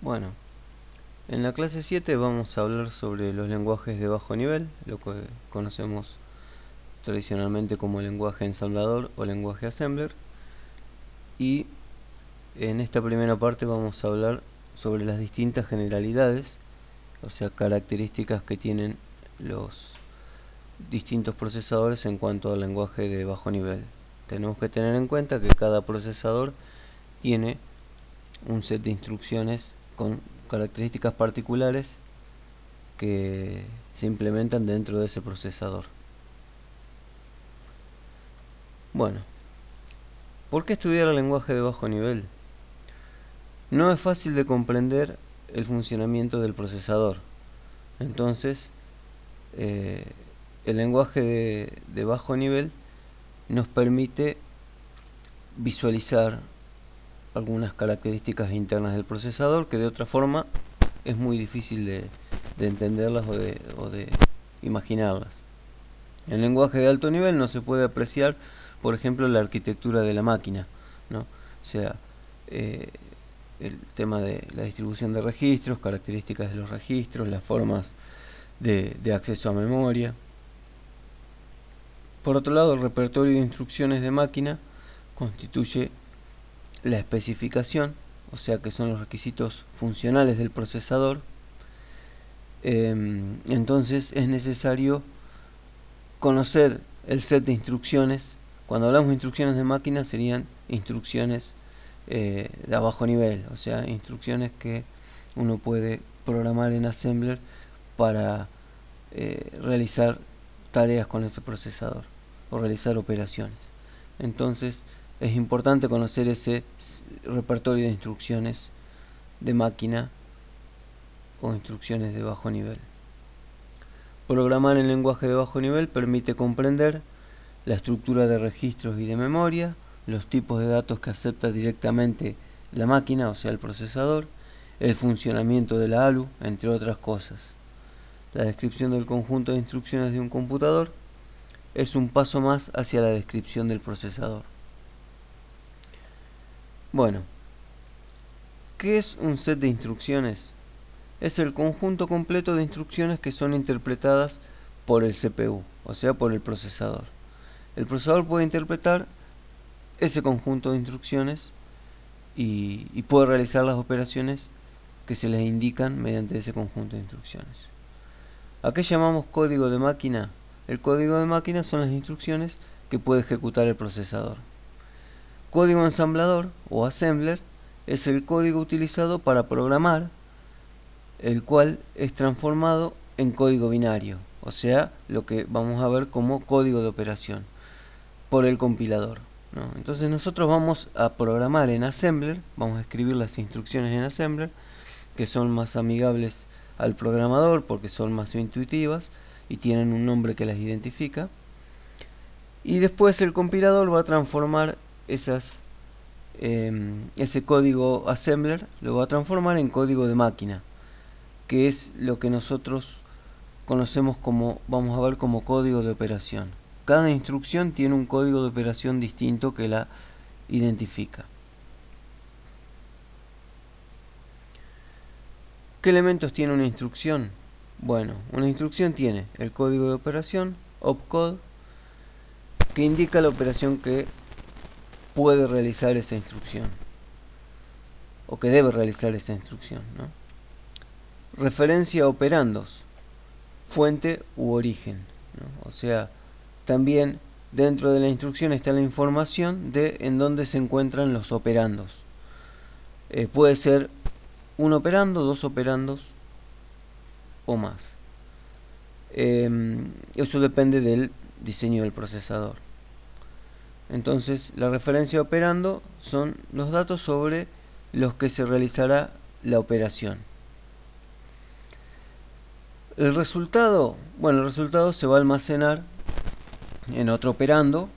Bueno, en la clase 7 vamos a hablar sobre los lenguajes de bajo nivel, lo que conocemos tradicionalmente como lenguaje ensamblador o lenguaje assembler. Y en esta primera parte vamos a hablar sobre las distintas generalidades, o sea, características que tienen los distintos procesadores en cuanto al lenguaje de bajo nivel. Tenemos que tener en cuenta que cada procesador tiene un set de instrucciones con características particulares que se implementan dentro de ese procesador. Bueno, ¿por qué estudiar el lenguaje de bajo nivel? No es fácil de comprender el funcionamiento del procesador. Entonces, el lenguaje de bajo nivel nos permite visualizar algunas características internas del procesador que de otra forma es muy difícil de entenderlas o de imaginarlas. En lenguaje de alto nivel no se puede apreciar, por ejemplo, la arquitectura de la máquina, ¿no? O sea, el tema de la distribución de registros, características de los registros, las formas de acceso a memoria. Por otro lado, el repertorio de instrucciones de máquina constituye la especificación, o sea que son los requisitos funcionales del procesador. Entonces es necesario conocer el set de instrucciones. Cuando hablamos de instrucciones de máquina serían instrucciones de bajo nivel, o sea, instrucciones que uno puede programar en assembler para realizar tareas con ese procesador o realizar operaciones. Entonces es importante conocer ese repertorio de instrucciones de máquina o instrucciones de bajo nivel. Programar en lenguaje de bajo nivel permite comprender la estructura de registros y de memoria, los tipos de datos que acepta directamente la máquina, o sea el procesador, el funcionamiento de la ALU, entre otras cosas. La descripción del conjunto de instrucciones de un computador es un paso más hacia la descripción del procesador. Bueno, ¿qué es un set de instrucciones? Es el conjunto completo de instrucciones que son interpretadas por el CPU, o sea, por el procesador. El procesador puede interpretar ese conjunto de instrucciones y puede realizar las operaciones que se les indican mediante ese conjunto de instrucciones. ¿A qué llamamos código de máquina? El código de máquina son las instrucciones que puede ejecutar el procesador. Código ensamblador o assembler es el código utilizado para programar, el cual es transformado en código binario, o sea, lo que vamos a ver como código de operación, por el compilador, ¿no? Entonces nosotros vamos a programar en assembler, vamos a escribir las instrucciones en assembler, que son más amigables al programador porque son más intuitivas y tienen un nombre que las identifica. Y después el compilador va a transformar ese código assembler, lo va a transformar en código de máquina, que es lo que nosotros conocemos como, vamos a ver, como código de operación. Cada instrucción tiene un código de operación distinto que la identifica. ¿Qué elementos tiene una instrucción? Bueno, una instrucción tiene el código de operación, opcode, que indica la operación que puede realizar esa instrucción, o que debe realizar esa instrucción, ¿no? Referencia a operandos, fuente u origen, ¿no? O sea, también dentro de la instrucción está la información de en dónde se encuentran los operandos. Puede ser un operando, dos operandos o más. Eso depende del diseño del procesador. Entonces, la referencia a operando son los datos sobre los que se realizará la operación. El resultado, bueno, el resultado se va a almacenar en otro operando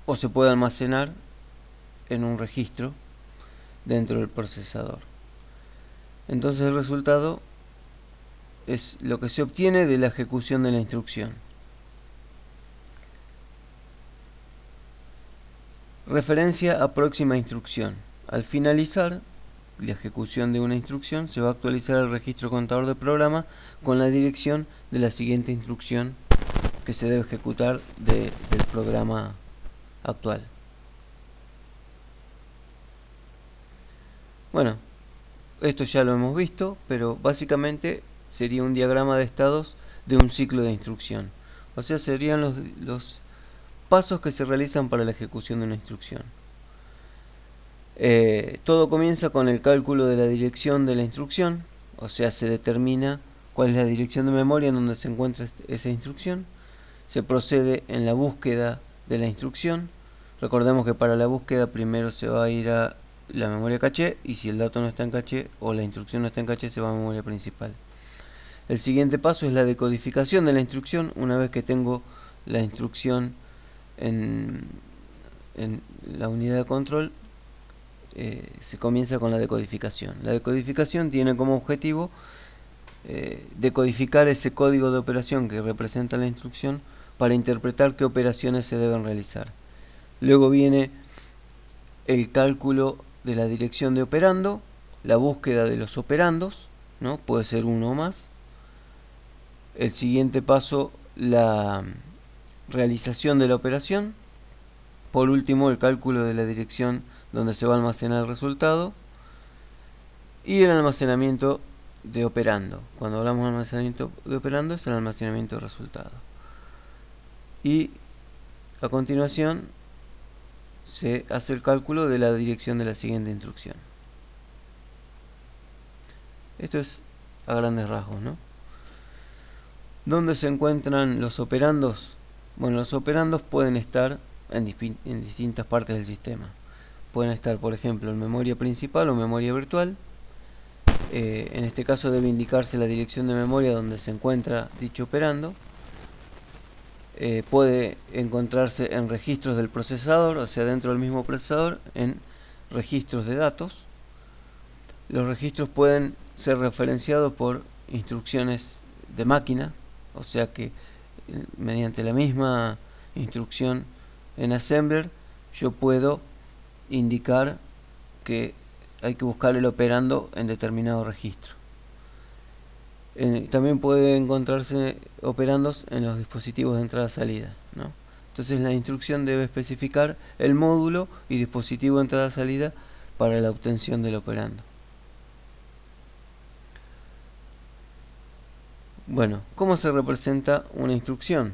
o se puede almacenar en un registro dentro del procesador. Entonces el resultado es lo que se obtiene de la ejecución de la instrucción. Referencia a próxima instrucción. Al finalizar la ejecución de una instrucción, se va a actualizar el registro contador del programa con la dirección de la siguiente instrucción que se debe ejecutar del programa actual. Bueno, esto ya lo hemos visto, pero básicamente sería un diagrama de estados de un ciclo de instrucción. O sea, serían los pasos que se realizan para la ejecución de una instrucción. Todo comienza con el cálculo de la dirección de la instrucción, o sea, se determina cuál es la dirección de memoria en donde se encuentra esa instrucción. Se procede en la búsqueda de la instrucción. Recordemos que para la búsqueda primero se va a ir a la memoria caché, y si el dato no está en caché o la instrucción no está en caché, se va a memoria principal. El siguiente paso es la decodificación de la instrucción. Una vez que tengo la instrucción en la unidad de control, se comienza con la decodificación. La decodificación tiene como objetivo decodificar ese código de operación que representa la instrucción para interpretar qué operaciones se deben realizar. Luego viene el cálculo de la dirección de operando, la búsqueda de los operandos, ¿no? Puede ser uno o más. El siguiente paso, la realización de la operación. Por último, el cálculo de la dirección donde se va a almacenar el resultado. Y el almacenamiento de operando. Cuando hablamos de almacenamiento de operando, es el almacenamiento de resultado. Y a continuación se hace el cálculo de la dirección de la siguiente instrucción. Esto es a grandes rasgos, ¿no? ¿Dónde se encuentran los operandos? Bueno, los operandos pueden estar en distintas partes del sistema. Pueden estar, por ejemplo, en memoria principal o memoria virtual. En este caso debe indicarse la dirección de memoria donde se encuentra dicho operando. Puede encontrarse en registros del procesador, o sea, dentro del mismo procesador, en registros de datos. Los registros pueden ser referenciados por instrucciones de máquina, o sea que mediante la misma instrucción en assembler yo puedo indicar que hay que buscar el operando en determinado registro. También puede encontrarse operandos en los dispositivos de entrada-salida, ¿no? Entonces la instrucción debe especificar el módulo y dispositivo de entrada-salida para la obtención del operando. Bueno, ¿cómo se representa una instrucción?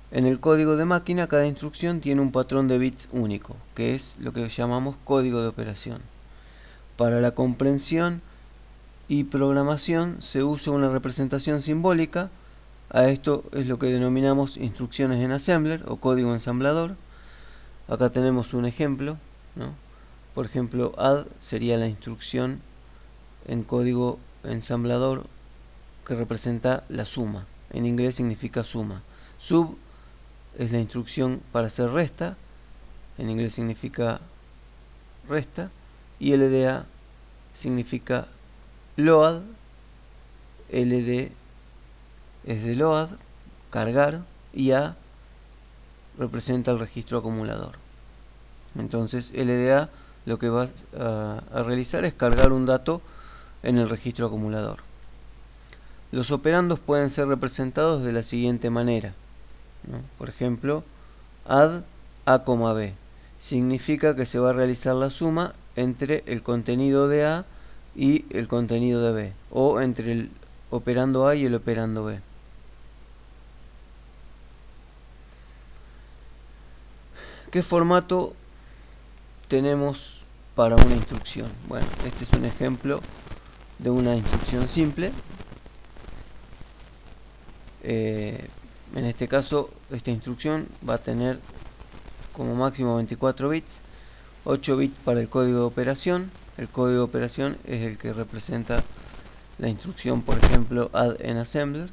En el código de máquina, cada instrucción tiene un patrón de bits único, que es lo que llamamos código de operación. Para la comprensión y programación se usa una representación simbólica. A esto es lo que denominamos instrucciones en assembler o código ensamblador. Acá tenemos un ejemplo, ¿no? Por ejemplo, add sería la instrucción en código ensamblador que representa la suma. En inglés significa suma. Sub es la instrucción para hacer resta. En inglés significa resta. Y LDA significa load. LD es de load, cargar, y A representa el registro acumulador. Entonces LDA lo que va a realizar es cargar un dato en el registro acumulador. Los operandos pueden ser representados de la siguiente manera, ¿no? Por ejemplo, add A, B significa que se va a realizar la suma entre el contenido de A y el contenido de B, o entre el operando A y el operando B. ¿Qué formato tenemos para una instrucción? Bueno, este es un ejemplo de una instrucción simple. En este caso, esta instrucción va a tener como máximo 24 bits, 8 bits para el código de operación. El código de operación es el que representa la instrucción, por ejemplo, add en assembler.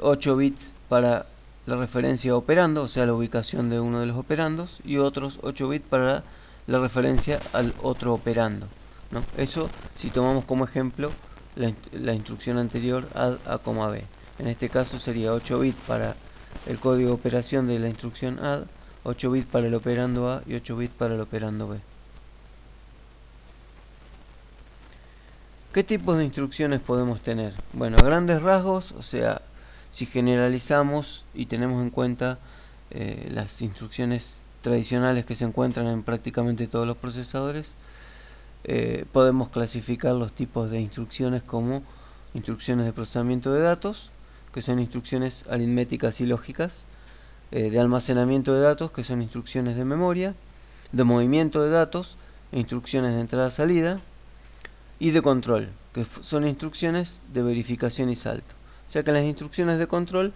8 bits para la referencia operando, o sea, la ubicación de uno de los operandos, y otros 8 bits para la referencia al otro operando, ¿no? Eso si tomamos como ejemplo la instrucción anterior, add A, B. En este caso sería 8 bits para el código de operación de la instrucción add, 8 bits para el operando A y 8 bits para el operando B. ¿Qué tipos de instrucciones podemos tener? Bueno, a grandes rasgos, o sea, si generalizamos y tenemos en cuenta las instrucciones tradicionales que se encuentran en prácticamente todos los procesadores, podemos clasificar los tipos de instrucciones como instrucciones de procesamiento de datos, que son instrucciones aritméticas y lógicas, de almacenamiento de datos, que son instrucciones de memoria, de movimiento de datos, instrucciones de entrada-salida, y de control, que son instrucciones de verificación y salto. O sea que las instrucciones de control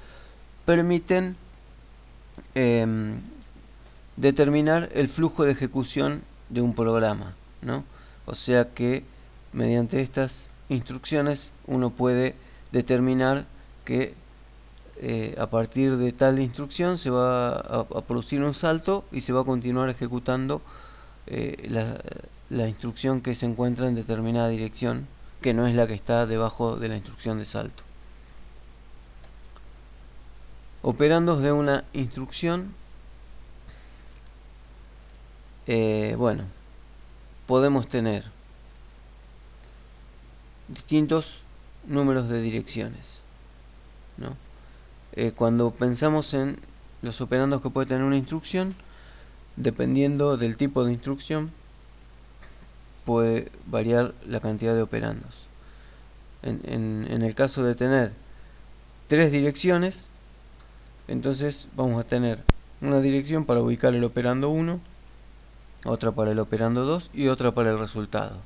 permiten determinar el flujo de ejecución de un programa, ¿no? O sea que mediante estas instrucciones uno puede determinar que a partir de tal instrucción se va a producir un salto y se va a continuar ejecutando la instrucción que se encuentra en determinada dirección, que no es la que está debajo de la instrucción de salto. Operandos de una instrucción, bueno, podemos tener distintos números de direcciones, ¿no? Cuando pensamos en los operandos que puede tener una instrucción, dependiendo del tipo de instrucción, puede variar la cantidad de operandos. En el caso de tener 3 direcciones, entonces vamos a tener una dirección para ubicar el operando 1, otra para el operando 2 y otra para el resultado.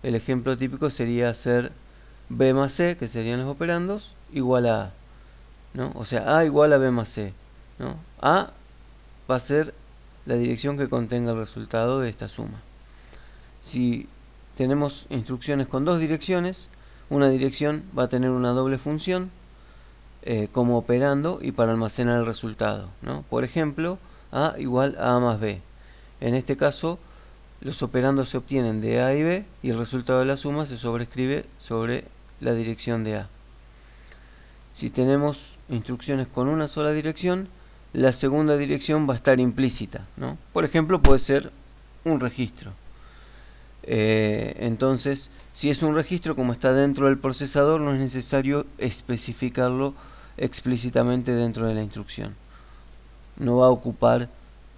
El ejemplo típico sería hacer B más C, que serían los operandos, igual a A, ¿no? O sea, A igual a B más C, ¿no? A va a ser la dirección que contenga el resultado de esta suma. Si tenemos instrucciones con 2 direcciones, una dirección va a tener una doble función como operando y para almacenar el resultado, ¿no? Por ejemplo, A igual a A más B. En este caso, los operandos se obtienen de A y B y el resultado de la suma se sobrescribe sobre la dirección de A. Si tenemos instrucciones con una sola dirección, la segunda dirección va a estar implícita, ¿no? Por ejemplo, puede ser un registro. Entonces, si es un registro, como está dentro del procesador, no es necesario especificarlo explícitamente dentro de la instrucción. No va a ocupar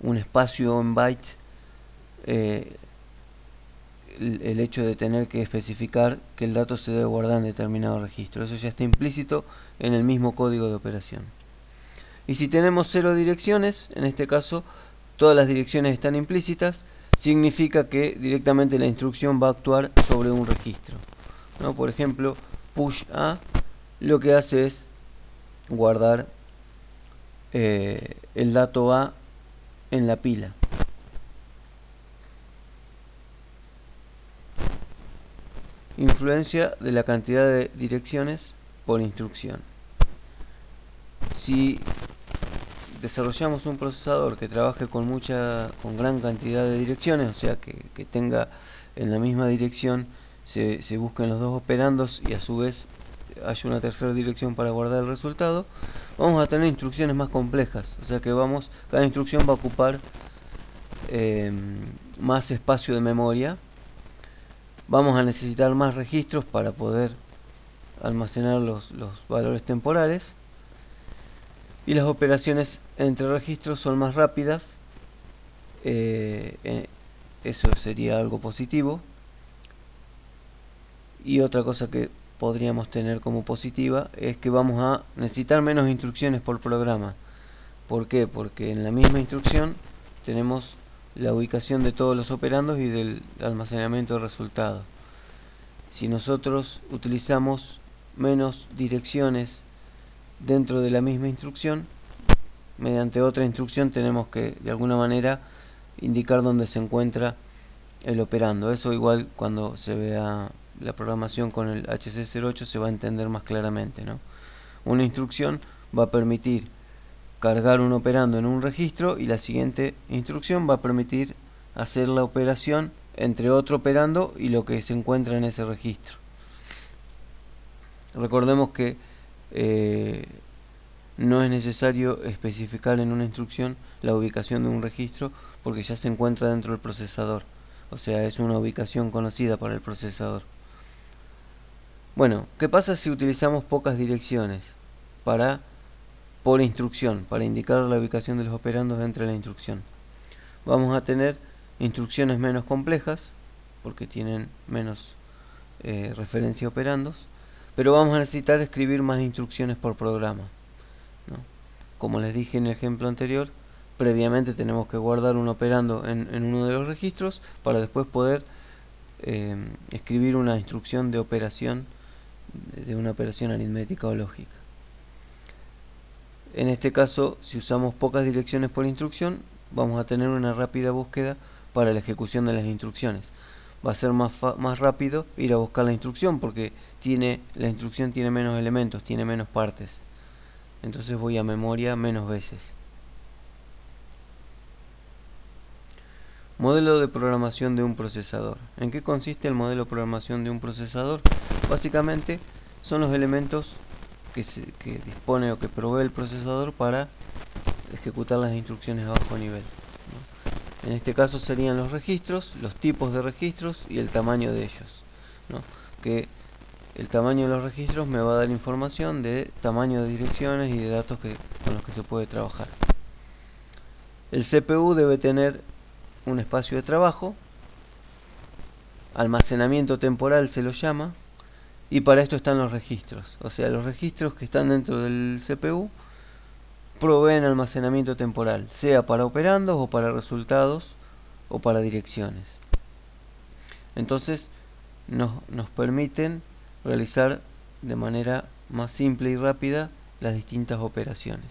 un espacio en bytes el hecho de tener que especificar que el dato se debe guardar en determinado registro. Eso ya está implícito en el mismo código de operación. Y si tenemos 0 direcciones, en este caso todas las direcciones están implícitas, significa que directamente la instrucción va a actuar sobre un registro, ¿no? Por ejemplo, push A lo que hace es guardar el dato A en la pila. Influencia de la cantidad de direcciones por instrucción. Si desarrollamos un procesador que trabaje con gran cantidad de direcciones, o sea que tenga en la misma dirección se busquen los dos operandos y a su vez haya una tercera dirección para guardar el resultado, vamos a tener instrucciones más complejas, o sea que cada instrucción va a ocupar más espacio de memoria, vamos a necesitar más registros para poder almacenar los valores temporales, y las operaciones entre registros son más rápidas. Eso sería algo positivo. Y otra cosa que podríamos tener como positiva es que vamos a necesitar menos instrucciones por programa. ¿Por qué? Porque en la misma instrucción tenemos la ubicación de todos los operandos y del almacenamiento de resultados. Si nosotros utilizamos menos direcciones dentro de la misma instrucción, mediante otra instrucción tenemos que de alguna manera indicar dónde se encuentra el operando. Eso igual cuando se vea la programación con el HC08 se va a entender más claramente, ¿no? Una instrucción va a permitir cargar un operando en un registro y la siguiente instrucción va a permitir hacer la operación entre otro operando y lo que se encuentra en ese registro. Recordemos que no es necesario especificar en una instrucción la ubicación de un registro porque ya se encuentra dentro del procesador. O sea, es una ubicación conocida para el procesador. Bueno, ¿qué pasa si utilizamos pocas direcciones por instrucción, para indicar la ubicación de los operandos entre la instrucción? Vamos a tener instrucciones menos complejas, porque tienen menos referencia a operandos, pero vamos a necesitar escribir más instrucciones por programa, ¿no? Como les dije en el ejemplo anterior, previamente tenemos que guardar un operando en uno de los registros para después poder escribir una instrucción de operación, de una operación aritmética o lógica. En este caso, si usamos pocas direcciones por instrucción, vamos a tener una rápida búsqueda para la ejecución de las instrucciones. Va a ser más rápido ir a buscar la instrucción porque la instrucción tiene menos elementos, tiene menos partes. Entonces voy a memoria menos veces. Modelo de programación de un procesador. ¿En qué consiste el modelo de programación de un procesador? Básicamente son los elementos que dispone o que provee el procesador para ejecutar las instrucciones a bajo nivel, ¿no? En este caso serían los registros, los tipos de registros y el tamaño de ellos, ¿no? Que el tamaño de los registros me va a dar información de tamaño de direcciones y de datos con los que se puede trabajar. El CPU debe tener un espacio de trabajo, almacenamiento temporal se lo llama, y para esto están los registros. O sea, los registros que están dentro del CPU proveen almacenamiento temporal, sea para operandos o para resultados o para direcciones. Entonces nos permiten realizar de manera más simple y rápida las distintas operaciones.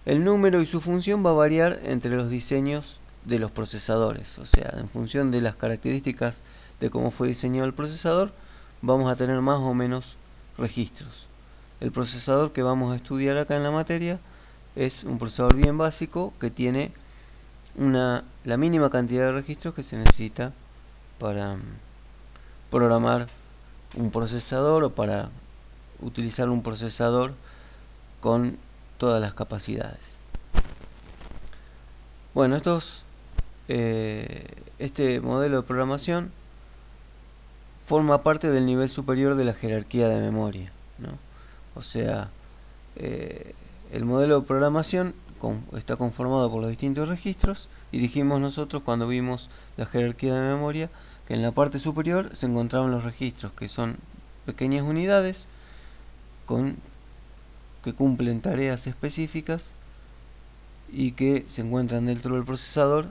El número y su función va a variar entre los diseños de los procesadores, o sea, en función de las características de cómo fue diseñado el procesador, vamos a tener más o menos registros. El procesador que vamos a estudiar acá en la materia es un procesador bien básico que tiene la mínima cantidad de registros que se necesita para programar un procesador o para utilizar un procesador con todas las capacidades. Bueno, este modelo de programación forma parte del nivel superior de la jerarquía de memoria, ¿no? O sea, el modelo de programación está conformado por los distintos registros y dijimos nosotros cuando vimos la jerarquía de memoria que en la parte superior se encontraban los registros, que son pequeñas unidades que cumplen tareas específicas y que se encuentran dentro del procesador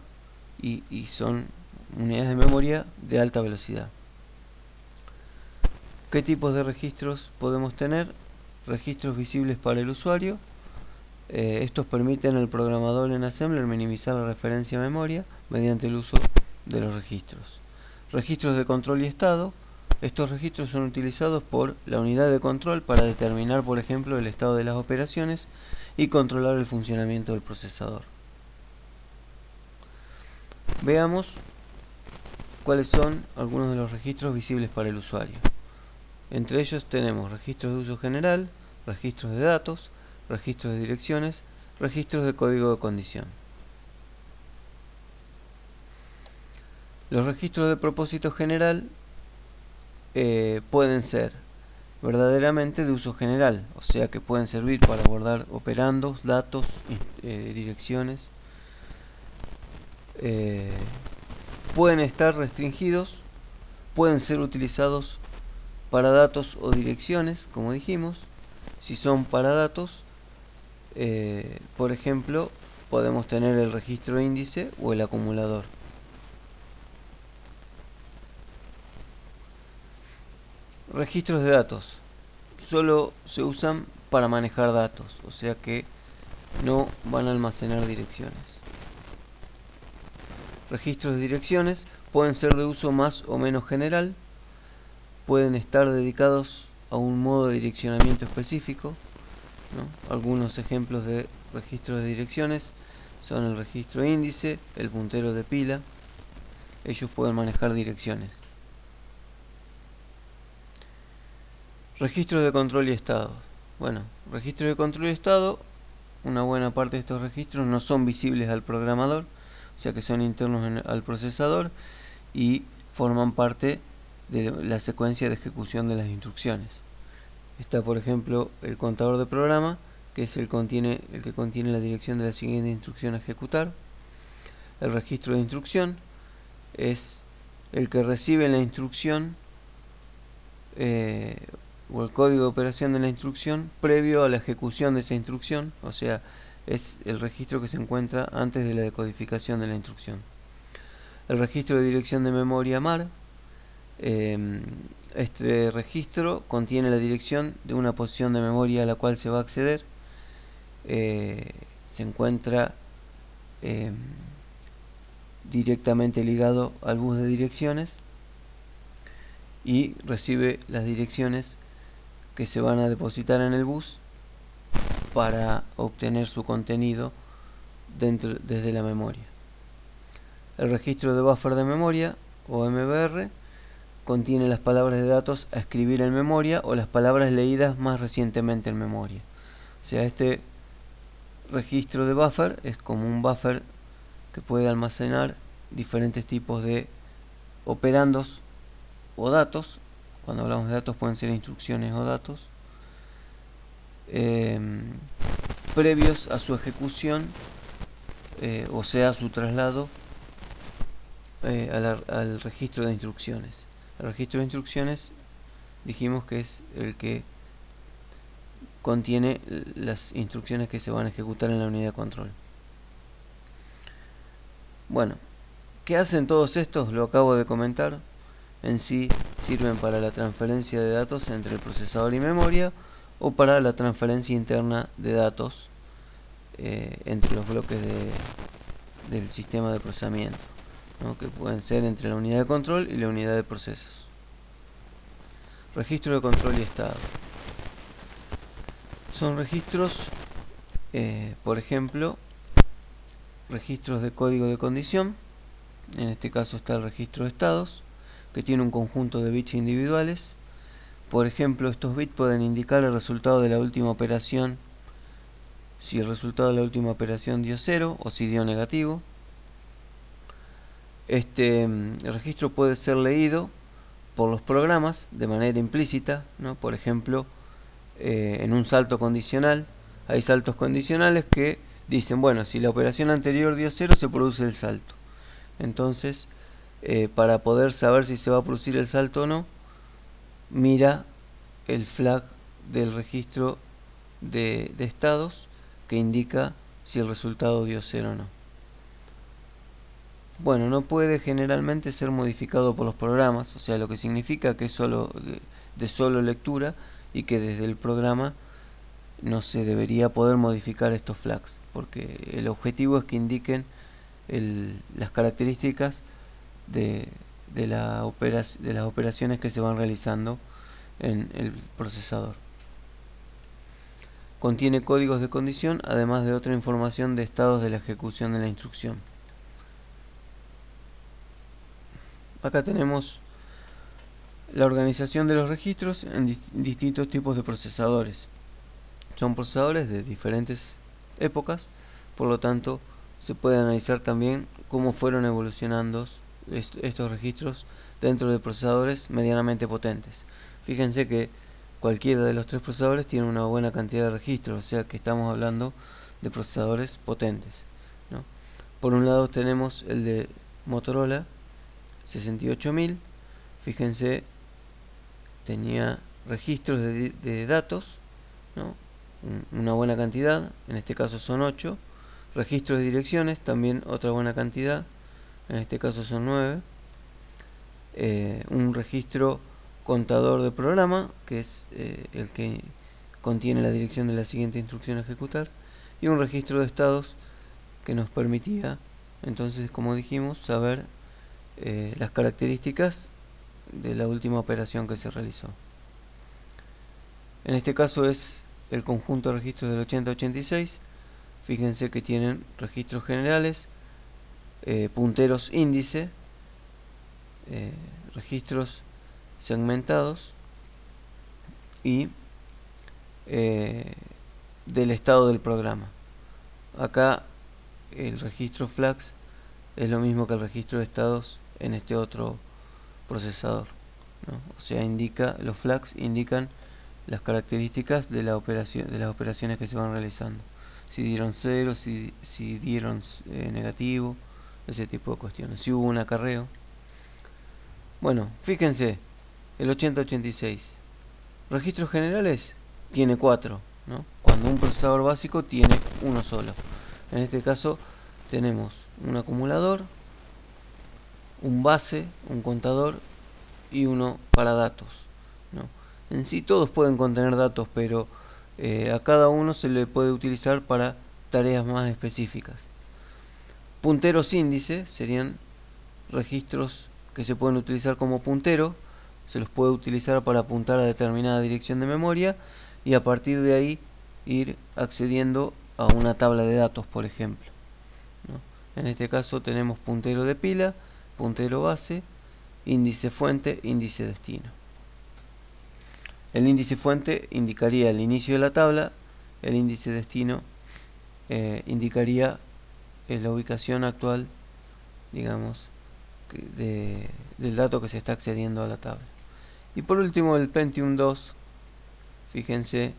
y son unidades de memoria de alta velocidad. ¿Qué tipos de registros podemos tener? Registros visibles para el usuario. Estos permiten al programador en Assembler minimizar la referencia a memoria mediante el uso de los registros. Registros de control y estado. Estos registros son utilizados por la unidad de control para determinar, por ejemplo, el estado de las operaciones y controlar el funcionamiento del procesador. Veamos cuáles son algunos de los registros visibles para el usuario. Entre ellos tenemos registros de uso general, registros de datos, registros de direcciones, registros de código de condición. Los registros de propósito general pueden ser verdaderamente de uso general, o sea que pueden servir para guardar operandos, datos, direcciones. Pueden estar restringidos, pueden ser utilizados para datos o direcciones, como dijimos. Si son para datos, por ejemplo, podemos tener el registro índice o el acumulador. Registros de datos solo se usan para manejar datos, o sea que no van a almacenar direcciones. Registros de direcciones pueden ser de uso más o menos general, pueden estar dedicados a un modo de direccionamiento específico, ¿no? Algunos ejemplos de registros de direcciones son el registro índice, el puntero de pila. Ellos pueden manejar direcciones. Registros de control y estado. Bueno, registros de control y estado, una buena parte de estos registros no son visibles al programador, o sea que son internos al procesador y forman parte de la secuencia de ejecución de las instrucciones. Está, por ejemplo, el contador de programa, que es el que contiene la dirección de la siguiente instrucción a ejecutar. El registro de instrucción es el que recibe la instrucción o el código de operación de la instrucción previo a la ejecución de esa instrucción, o sea, es el registro que se encuentra antes de la decodificación de la instrucción. El registro de dirección de memoria MAR, este registro contiene la dirección de una posición de memoria a la cual se va a acceder. Se encuentra directamente ligado al bus de direcciones y recibe las direcciones que se van a depositar en el bus para obtener su contenido desde la memoria. El registro de buffer de memoria, o MBR, contiene las palabras de datos a escribir en memoria o las palabras leídas más recientemente en memoria. O sea, este registro de buffer es como un buffer que puede almacenar diferentes tipos de operandos o datos. Cuando hablamos de datos pueden ser instrucciones o datos previos a su ejecución, o sea, su traslado al registro de instrucciones. El registro de instrucciones dijimos que es el que contiene las instrucciones que se van a ejecutar en la unidad de control. Bueno, ¿qué hacen todos estos? Lo acabo de comentar. En sí sirven para la transferencia de datos entre el procesador y memoria o para la transferencia interna de datos entre los bloques del sistema de procesamiento, ¿no? Que pueden ser entre la unidad de control y la unidad de procesos. Registro de control y estado. Son registros, por ejemplo, registros de código de condición. En este caso está el registro de estados, que tiene un conjunto de bits individuales. Por ejemplo, estos bits pueden indicar el resultado de la última operación, si el resultado de la última operación dio 0 o si dio negativo. El registro puede ser leído por los programas de manera implícita, ¿no? Por ejemplo, en un salto condicional, hay saltos condicionales que dicen, bueno, si la operación anterior dio 0, se produce el salto. Entonces, para poder saber si se va a producir el salto o no, mira el flag del registro de estados que indica si el resultado dio 0 o no. Bueno, no puede generalmente ser modificado por los programas, o sea, lo que significa que es solo de solo lectura y que desde el programa no se debería poder modificar estos flags, porque el objetivo es que indiquen las características de las operaciones que se van realizando en el procesador. Contiene códigos de condición, además de otra información de estados de la ejecución de la instrucción. Acá tenemos la organización de los registros en distintos tipos de procesadores. Son procesadores de diferentes épocas, por lo tanto se puede analizar también cómo fueron evolucionando estos registros dentro de procesadores medianamente potentes. Fíjense que cualquiera de los tres procesadores tiene una buena cantidad de registros, o sea que estamos hablando de procesadores potentes, ¿no? Por un lado tenemos el de Motorola 68000, fíjense, tenía registros de datos, ¿no? Una buena cantidad, en este caso son 8. Registros de direcciones, también otra buena cantidad, en este caso son 9. Un registro contador de programa, que es el que contiene la dirección de la siguiente instrucción a ejecutar, y un registro de estados que nos permitía, entonces, como dijimos, saber las características de la última operación que se realizó. En este caso es el conjunto de registros del 8086. Fíjense que tienen registros generales, punteros índice, registros segmentados y del estado del programa. Acá el registro flags es lo mismo que el registro de estados en este otro procesador, ¿no? O sea, los flags indican las características de la operación, de las operaciones que se van realizando. Si dieron 0, si dieron negativo, ese tipo de cuestiones. Si hubo un acarreo. Bueno, fíjense, el 8086. Registros generales tiene 4, ¿no? Cuando un procesador básico tiene uno solo. En este caso tenemos un acumulador, un base, un contador y uno para datos, ¿no? En sí todos pueden contener datos, pero a cada uno se le puede utilizar para tareas más específicas. Punteros índice serían registros que se pueden utilizar como puntero, se los puede utilizar para apuntar a determinada dirección de memoria y a partir de ahí ir accediendo a una tabla de datos, por ejemplo, ¿no? En este caso tenemos puntero de pila, puntero base, índice fuente, índice destino. El índice fuente indicaría el inicio de la tabla, el índice destino indicaría la ubicación actual, digamos, del dato que se está accediendo a la tabla. Y por último el Pentium 2, fíjense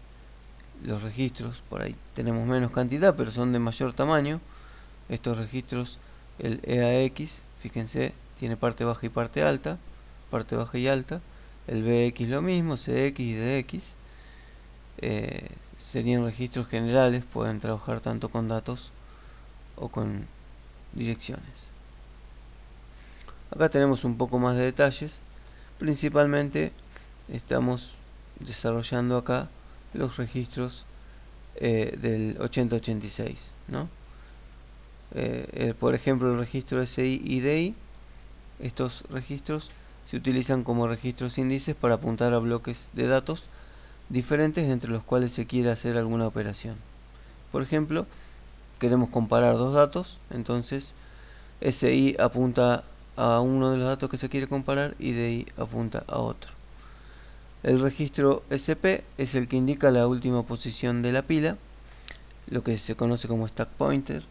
los registros, por ahí tenemos menos cantidad pero son de mayor tamaño. Estos registros, el EAX, fíjense, tiene parte baja y parte alta, parte baja y alta. El BX lo mismo, CX y DX. Serían registros generales, pueden trabajar tanto con datos o con direcciones. Acá tenemos un poco más de detalles. Principalmente estamos desarrollando acá los registros del 8086, ¿no? Por ejemplo, el registro SI y DI. Estos registros se utilizan como registros índices para apuntar a bloques de datos diferentes entre los cuales se quiere hacer alguna operación. Por ejemplo, queremos comparar dos datos, entonces SI apunta a uno de los datos que se quiere comparar y DI apunta a otro. El registro SP es el que indica la última posición de la pila, lo que se conoce como stack pointer,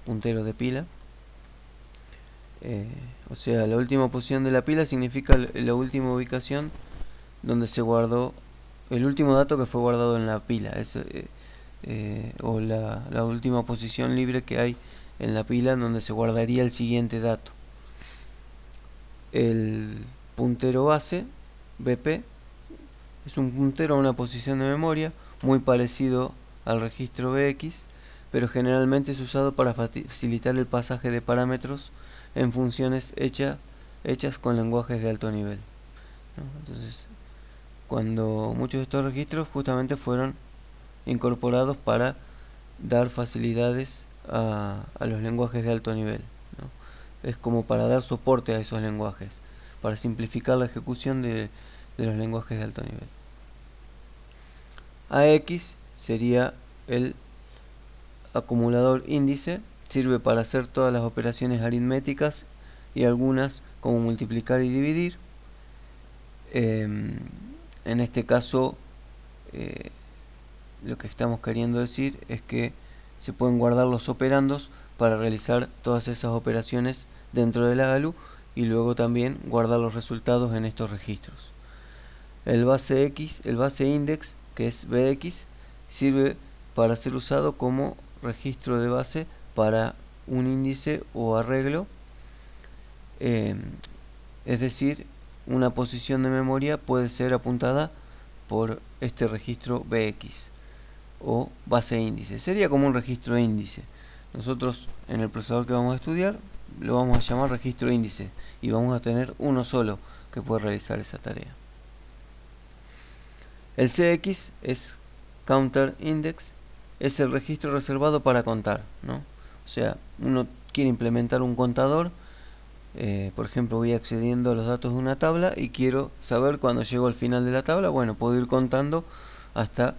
puntero de pila. O sea, la última posición de la pila significa la última ubicación donde se guardó el último dato que fue guardado en la pila, o la última posición libre que hay en la pila en donde se guardaría el siguiente dato. El puntero base, BP, es un puntero a una posición de memoria muy parecido al registro BX, pero generalmente es usado para facilitar el pasaje de parámetros en funciones hechas con lenguajes de alto nivel, ¿no? Entonces, cuando muchos de estos registros justamente fueron incorporados para dar facilidades a los lenguajes de alto nivel, ¿no? Es como para dar soporte a esos lenguajes, para simplificar la ejecución de los lenguajes de alto nivel. AX sería el acumulador índice, sirve para hacer todas las operaciones aritméticas y algunas como multiplicar y dividir. En este caso lo que estamos queriendo decir es que se pueden guardar los operandos para realizar todas esas operaciones dentro del ALU y luego también guardar los resultados en estos registros. El base index, que es BX, sirve para ser usado como registro de base para un índice o arreglo, es decir, una posición de memoria puede ser apuntada por este registro BX o base índice. Sería como un registro índice. Nosotros en el procesador que vamos a estudiar lo vamos a llamar registro índice y vamos a tener uno solo que puede realizar esa tarea. El CX es Counter Index, es el registro reservado para contar, ¿no? O sea, uno quiere implementar un contador, por ejemplo, voy accediendo a los datos de una tabla y quiero saber cuando llego al final de la tabla. Bueno, puedo ir contando hasta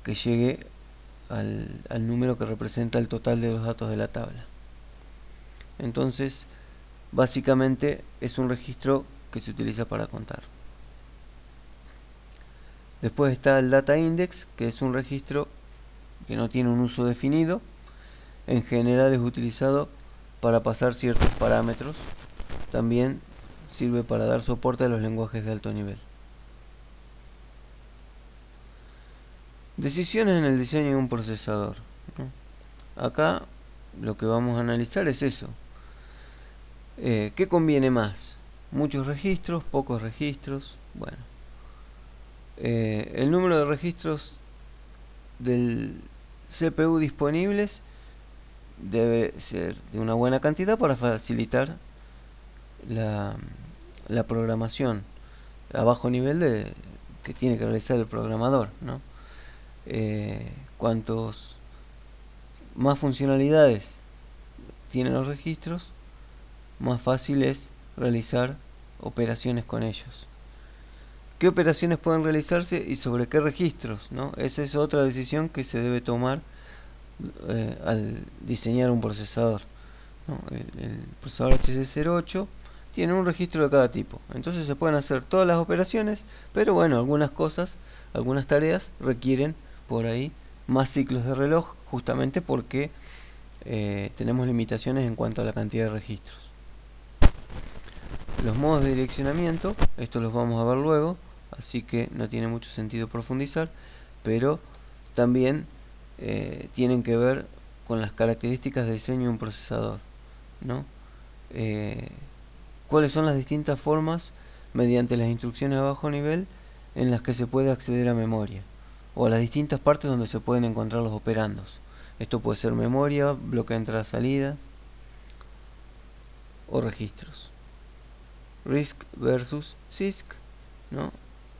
que llegue al número que representa el total de los datos de la tabla. Entonces, básicamente es un registro que se utiliza para contar. Después está el Data Index, que es un registro que no tiene un uso definido. En general es utilizado para pasar ciertos parámetros. También sirve para dar soporte a los lenguajes de alto nivel. Decisiones en el diseño de un procesador, ¿no? Acá lo que vamos a analizar es eso. ¿Qué conviene más? ¿Muchos registros? ¿Pocos registros? Bueno, el número de registros del CPU disponibles debe ser de una buena cantidad para facilitar la programación a bajo nivel que tiene que realizar el programador, ¿no? Cuantos más funcionalidades tienen los registros, más fácil es realizar operaciones con ellos. ¿Qué operaciones pueden realizarse y sobre qué registros, ¿no? Esa es otra decisión que se debe tomar al diseñar un procesador, ¿no? El procesador HC08 tiene un registro de cada tipo, entonces se pueden hacer todas las operaciones, pero bueno, algunas cosas, algunas tareas requieren por ahí más ciclos de reloj, justamente porque tenemos limitaciones en cuanto a la cantidad de registros. Los modos de direccionamiento, estos los vamos a ver luego, así que no tiene mucho sentido profundizar, pero también tienen que ver con las características de diseño de un procesador, ¿no? ¿Cuáles son las distintas formas mediante las instrucciones a bajo nivel en las que se puede acceder a memoria? O a las distintas partes donde se pueden encontrar los operandos. Esto puede ser memoria, bloque de entrada-salida o registros. RISC versus CISC, ¿no?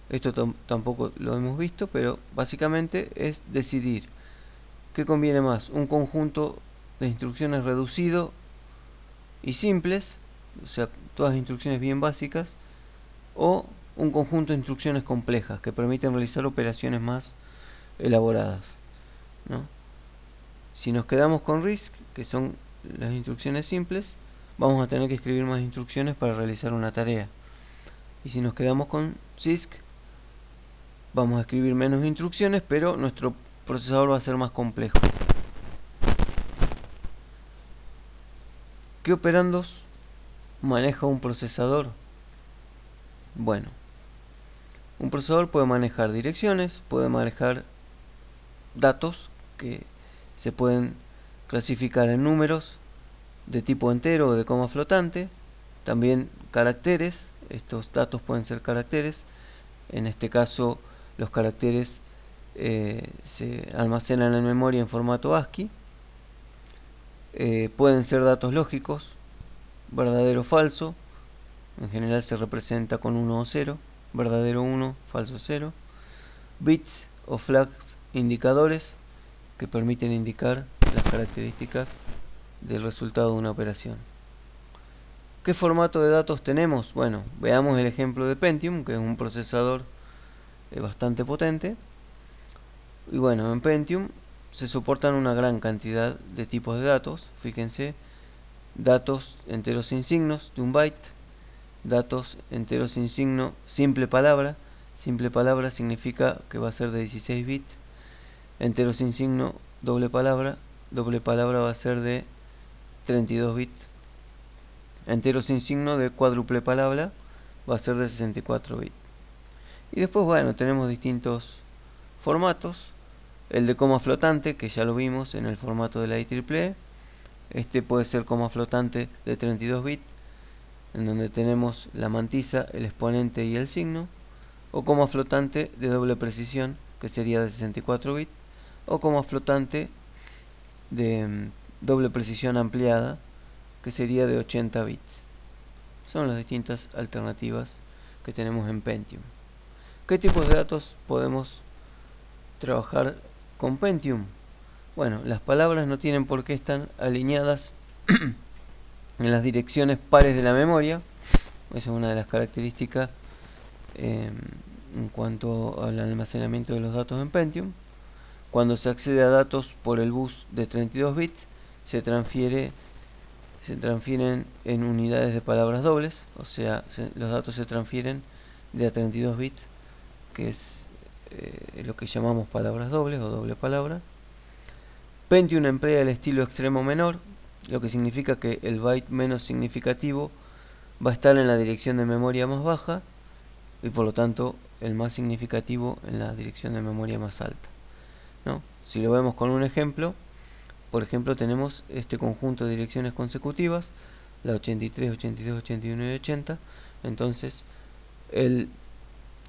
Esto tampoco lo hemos visto, pero básicamente es decidir qué conviene más, un conjunto de instrucciones reducido y simples, o sea, todas instrucciones bien básicas, o un conjunto de instrucciones complejas que permiten realizar operaciones más elaboradas, ¿no? Si nos quedamos con RISC, que son las instrucciones simples, vamos a tener que escribir más instrucciones para realizar una tarea. Y si nos quedamos con CISC, vamos a escribir menos instrucciones, pero nuestro procesador va a ser más complejo. ¿Qué operandos maneja un procesador? Bueno, un procesador puede manejar direcciones, puede manejar datos que se pueden clasificar en números de tipo entero o de coma flotante, también caracteres, estos datos pueden ser caracteres, en este caso los caracteres se almacenan en memoria en formato ASCII, pueden ser datos lógicos, verdadero o falso, en general se representa con 1 o 0, verdadero 1, falso 0, bits o flags indicadores que permiten indicar las características del resultado de una operación. ¿Qué formato de datos tenemos? Bueno, veamos el ejemplo de Pentium, que es un procesador bastante potente. Y bueno, en Pentium se soportan una gran cantidad de tipos de datos. Fíjense, datos enteros sin signos de 1 byte, datos enteros sin signo simple palabra. Simple palabra significa que va a ser de 16 bits. Enteros sin signo doble palabra va a ser de 32 bits. Entero sin signo de cuádruple palabra va a ser de 64 bits. Y después, bueno, tenemos distintos formatos. El de coma flotante, que ya lo vimos en el formato de la IEEE. Este puede ser coma flotante de 32 bits, en donde tenemos la mantisa, el exponente y el signo. O coma flotante de doble precisión, que sería de 64 bits. O coma flotante de doble precisión ampliada, que sería de 80 bits. Son las distintas alternativas que tenemos en Pentium. ¿Qué tipos de datos podemos trabajar con Pentium? Bueno, las palabras no tienen por qué estar alineadas en las direcciones pares de la memoria. Esa es una de las características en cuanto al almacenamiento de los datos en Pentium. Cuando se accede a datos por el bus de 32 bits, se transfieren en unidades de palabras dobles, o sea, los datos se transfieren de a 32 bits, que es lo que llamamos palabras dobles o doble palabra. Pentium emplea el estilo extremo menor, lo que significa que el byte menos significativo va a estar en la dirección de memoria más baja y por lo tanto el más significativo en la dirección de memoria más alta, ¿no? Si lo vemos con un ejemplo, por ejemplo tenemos este conjunto de direcciones consecutivas, la 83, 82, 81 y 80, entonces el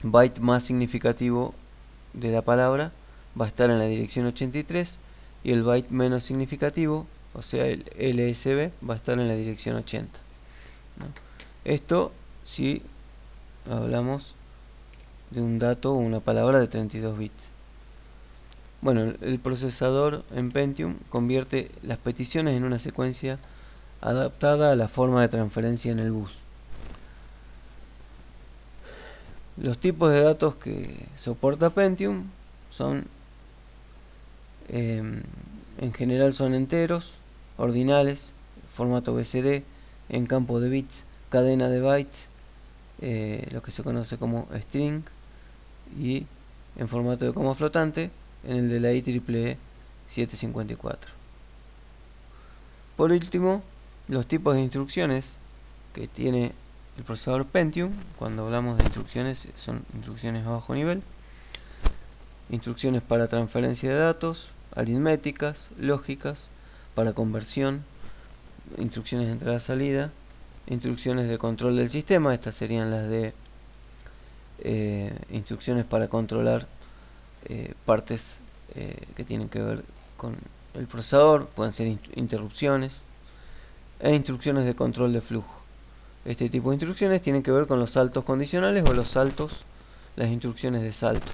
byte más significativo de la palabra va a estar en la dirección 83 y el byte menos significativo, o sea el LSB, va a estar en la dirección 80, ¿no? Esto si hablamos de un dato o una palabra de 32 bits. Bueno, el procesador en Pentium convierte las peticiones en una secuencia adaptada a la forma de transferencia en el bus. Los tipos de datos que soporta Pentium son, en general son enteros, ordinales, formato BCD, en campo de bits, cadena de bytes, lo que se conoce como string, y en formato de coma flotante, en el de la IEEE 754. Por último, los tipos de instrucciones que tiene el procesador Pentium. Cuando hablamos de instrucciones, son instrucciones a bajo nivel, instrucciones para transferencia de datos, aritméticas, lógicas, para conversión, instrucciones de entrada-salida, instrucciones de control del sistema. Estas serían las de instrucciones para controlar partes que tienen que ver con el procesador, pueden ser interrupciones, e instrucciones de control de flujo. Este tipo de instrucciones tienen que ver con los saltos condicionales o los saltos, las instrucciones de salto.